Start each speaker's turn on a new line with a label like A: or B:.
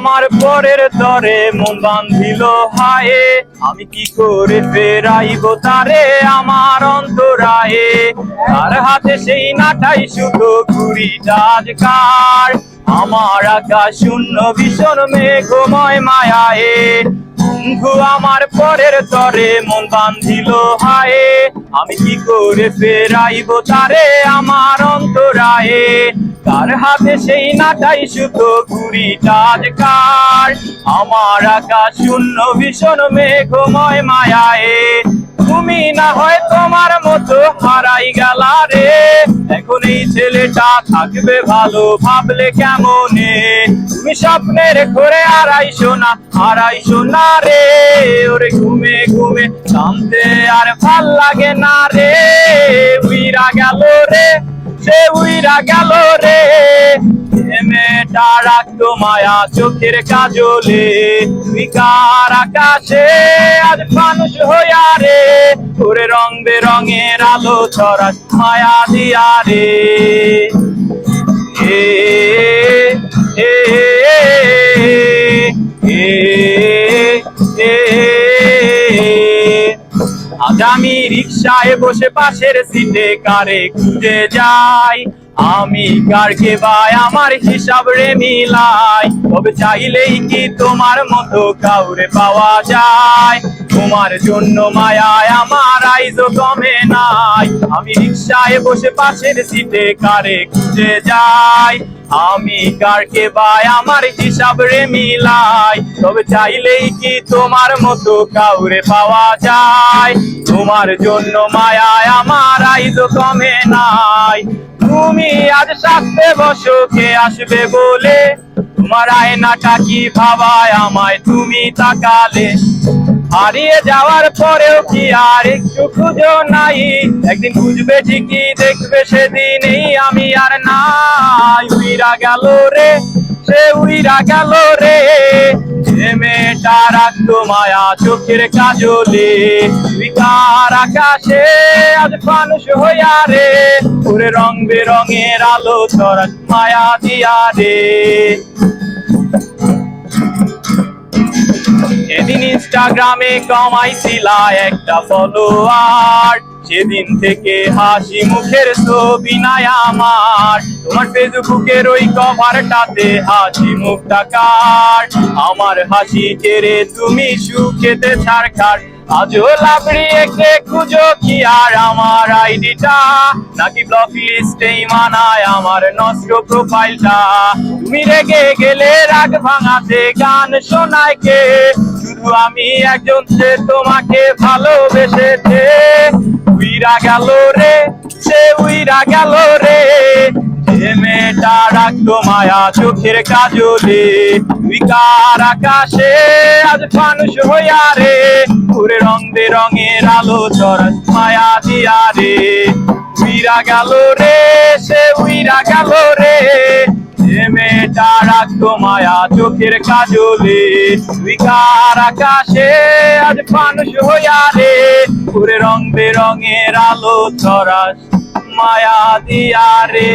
A: আমার পরের তরে মন বান্ধিল হায়ে, আমি কি করে ফেরাইব তারে আমার অন্তরায়ে। তার হাতে সেই নাটাই শুধু ঘুড়িটা আজকার, আমার আকাশ শূন্য ভীষণ মেঘময় মায়ায়ে। বন্ধু আমার পরের তরে মন বান্ধিল হায়ে, আমি কি করে ফেরাইব তারে আমার অন্তরায়ে। তার হাতে সেই নাটাই শুধু ঘুড়িটা আজকার, আমার আকাশ শূন্য ভীষণ মেঘময় মায়ায়ে। তুমি না হয় তোমার মতো হারাই গেলা রে, এখন এই ছেলেটা থাকবে ভালো ভাবলে কেমনে। তুমি স্বপ্নের করে হারাইশো না রে, ওরে ঘুমে ঘুমে থামতে আর ভাল লাগে না রে। উইরা গেল রে, সে উইরা গেল রে, মেয়েটা রাখতো মায়া চোখের কাজলে। বিকার আকাশে আজ মানুষ হইয়া রে, ওরে রং বেরঙের আলো ছড়া মায়া দিয়া রে। এ এ আজ আমি রিক্সায় বসে পাশের সিটে কারে খুঁজে যাই, আমি কারকে ভাই আমার হিসাব রে মিলাই। তবে চাইলেই কি তোমার মতো কাউরে পাওয়া যায়, তোমার জন্য মায়ায় আমার আইজও কমে নাই। আমি রিক্সায় বসে পাশের সিটে কারে খুঁজে যাই, আমি কারকে ভাই আমার হিসাব রে মিলাই। তবে চাইলেই কি তোমার মতো কাউরে পাওয়া যায়, তোমার জন্য মায়ায় আমার আইজও কমে নাই। তুমি আজ সাথে বসো কে আসবে বলে, তোমার আয়নাটা কি ভাবায় আমায় তুমি তাকালে। হারিয়ে যাওয়ার পরেও কি আর একটু খুঁজো নাই, একদিন খুঁজবে ঠিকই দেখবে সেদিনই আমি আর নাই। উইরা গেল রে, সে উইরা গেল রে, যে মেয়েটা রাখতো মায়া চোখের কাজলে। বিকার আকাশে আজ মানুষ হইয়া রে, ওরে রং বেরঙের আলো ছড়া মায়া দিয়া রে। সেদিন ইনস্টাগ্রামে কমাইছিলা একটা ফলোয়ার, সেদিন থেকে হাসি মুখের ছবি নাই আমার। তোমার ফেসবুকের ওই কভারটাতে হাসি মুখটা কার, আমার হাসি ছেড়ে তুমি সুখেতে ছাড়খার। আজও লাভড়িয়ে কে খুঁজো কি আর আমার আইডিটা, নাকি ব্লক লিস্টেই মানায় আমার নষ্ট প্রোফাইলটা। তুমি রেগে গেলে রাগ ভাঙাতে গান শোনায় কে, শুধু আমি একজন যে তোমাকে ভালোবেসেছে। উইরা গেল রে, সে উইরা গেল রে, যে মেয়েটা রাখতো মায়া চোখের কাজলে। বিকার আকাশে আজ মানুষ হইয়া রে, ওরে রং বেরঙের আলো ছড়া মায়া দিয়া রে। উইরা গেল রে, সে উইরা গেল রে, যে মেয়েটা রাখতো মায়া চোখের কাজলে। বিকার আকাশে আজ মানুষ হইয়া রে, ওরে রং বেরঙের আলো ছড়া মায়া দিয়া রে।